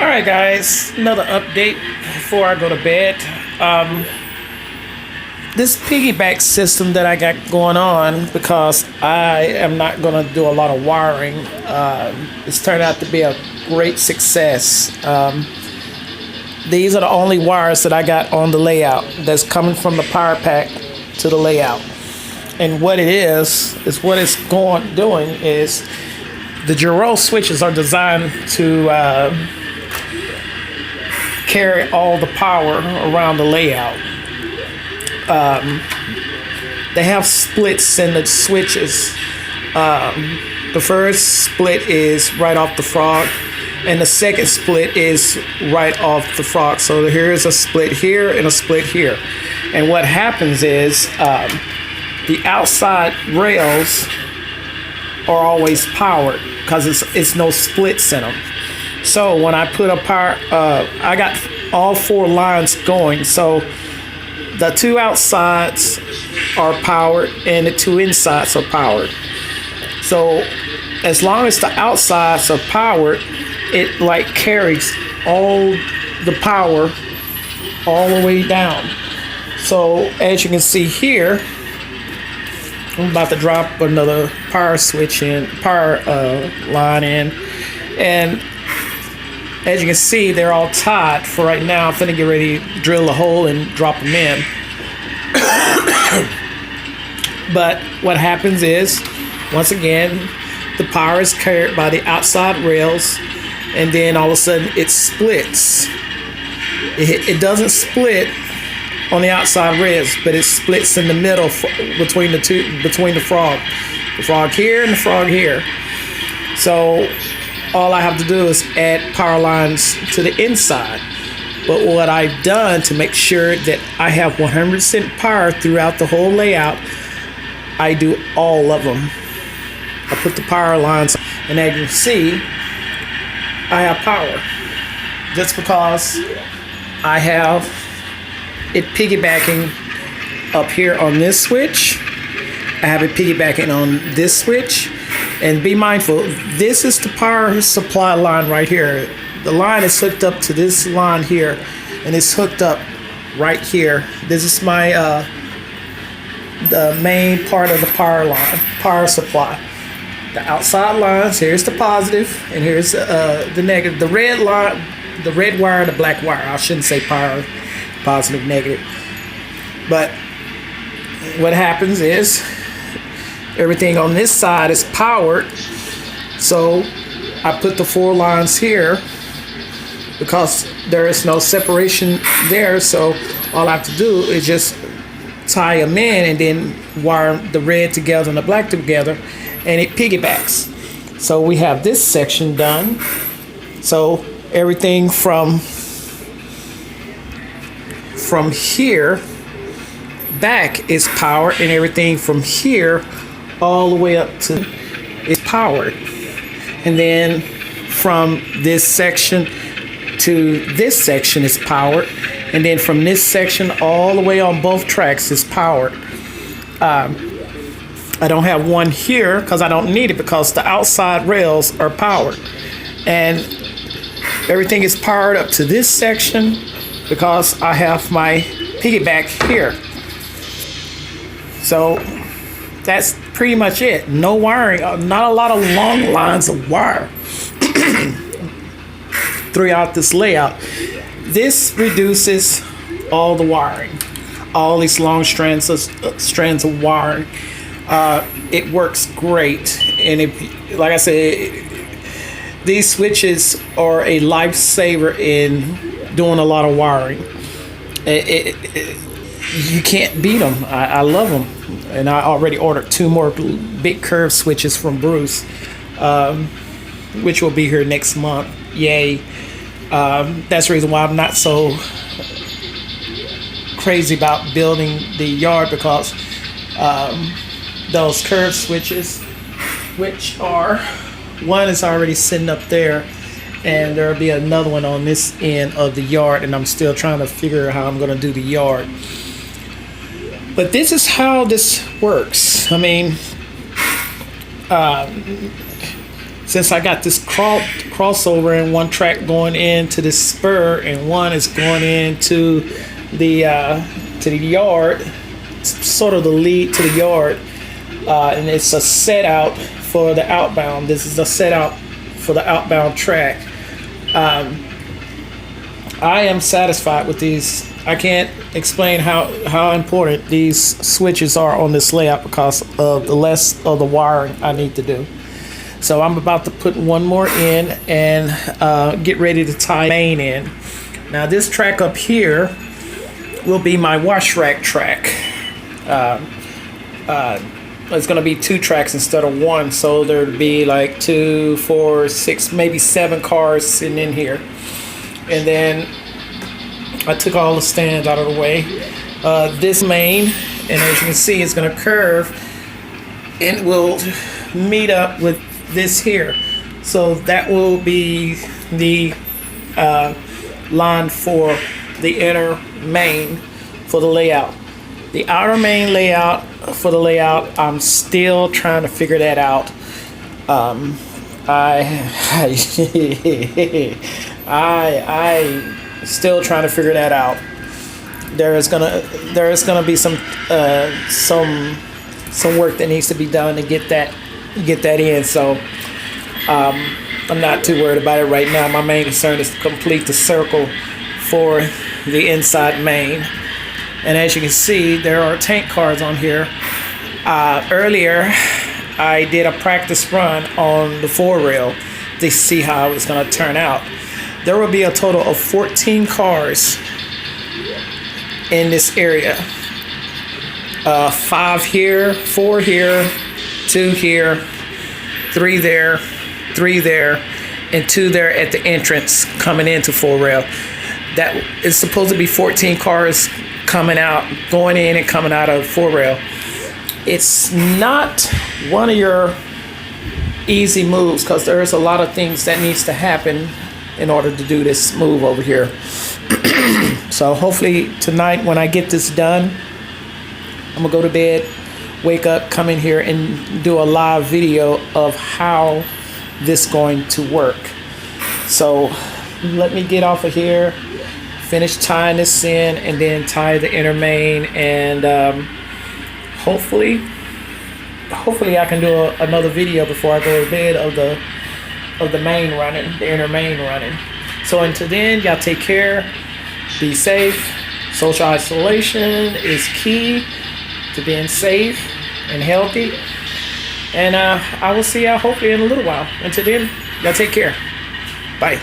All right, guys, another update before I go to bed. This piggyback system that I got going on, because I am not going to do a lot of wiring, it's turned out to be a great success. These are the only wires that I got on the layout that's coming from the power pack to the layout. And what it is what it's doing is the Giro switches are designed to carry all the power around the layout. They have splits in the switches. The first split is right off the frog, and the second split is right off the frog. So here's a split here and a split here. And what happens is the outside rails are always powered because it's no splits in them. So when I put a power, I got all four lines going. So the two outsides are powered and the two insides are powered. So as long as the outsides are powered, it like carries all the power all the way down. So as you can see here, I'm about to drop another power switch in, power line in, and as you can see, they're all tied for right now. I'm finna get ready to drill a hole and drop them in. But what happens is, once again, the power is carried by the outside rails, and then all of a sudden it splits. It doesn't split on the outside rails, but it splits in the middle between the frog here and the frog here. So all I have to do is add power lines to the inside. But what I've done to make sure that I have 100% power throughout the whole layout, I do all of them. I put the power lines, and as you can see, I have power. Just because I have it piggybacking up here on this switch, I have it piggybacking on this switch. And be mindful, this is the power supply line right here. The line is hooked up to this line here, and it's hooked up right here. This is my the main part of the power line, power supply. The outside lines, here's the positive, and here's the negative. The red line, the red wire, the black wire. I shouldn't say power, positive, negative. But what happens is everything on this side is powered. So I put the four lines here because there is no separation there. So all I have to do is just tie them in and then wire the red together and the black together, and it piggybacks. So we have this section done. So everything from here back is powered, and everything from here all the way up to is powered. And then from this section to this section is powered, and then from this section all the way on both tracks is powered. I don't have one here because I don't need it, because the outside rails are powered, and everything is powered up to this section because I have my piggyback here. So that's pretty much it. No wiring, not a lot of long lines of wire throughout this layout. This reduces all the wiring, all these long strands of wiring. It works great, and like I said, these switches are a lifesaver in doing a lot of wiring. You can't beat them. I love them. And I already ordered 2 more big curve switches from Bruce, which will be here next month. Yay. That's the reason why I'm not so crazy about building the yard, because those curve switches, which are, one is already sitting up there, and there'll be another one on this end of the yard, and I'm still trying to figure out how I'm going to do the yard. But this is how this works. I mean, since I got this crossover and one track going into the spur and one is going into the yard, sort of the lead to the yard, and it's a set out for the outbound. This is a set out for the outbound track. I am satisfied with these. I can't explain how important these switches are on this layout because of the less of the wiring I need to do. So I'm about to put one more in and get ready to tie main in. Now this track up here will be my wash rack track. It's going to be 2 tracks instead of 1, so there'd be like 2, 4, 6, maybe 7 cars sitting in here. And then I took all the stands out of the way. This main, and as you can see, it's going to curve and will meet up with this here. So that will be the line for the inner main for the layout. The outer main layout for the layout, I'm still trying to figure that out. I still trying to figure that out. There is gonna be some work that needs to be done to get that in. So I'm not too worried about it right now. My main concern is to complete the circle for the inside main. And as you can see, there are tank cars on here. Earlier, I did a practice run on the 4-rail to see how it was going to turn out. There will be a total of 14 cars in this area. 5 here, 4 here, 2 here, 3 there, 3 there, and 2 there at the entrance coming into 4-rail. That is supposed to be 14 cars coming out, going in and coming out of 4-rail. It's not one of your easy moves because there's a lot of things that needs to happen in order to do this move over here. So hopefully tonight when I get this done, I'm gonna go to bed, wake up, come in here and do a live video of how this is going to work. So let me get off of here, finish tying this in, and then tie the inner main, and hopefully I can do another video before I go to bed of the main running, the inner main running. So until then, y'all take care, be safe. Social isolation is key to being safe and healthy. And I will see y'all hopefully in a little while. Until then, y'all take care. Bye.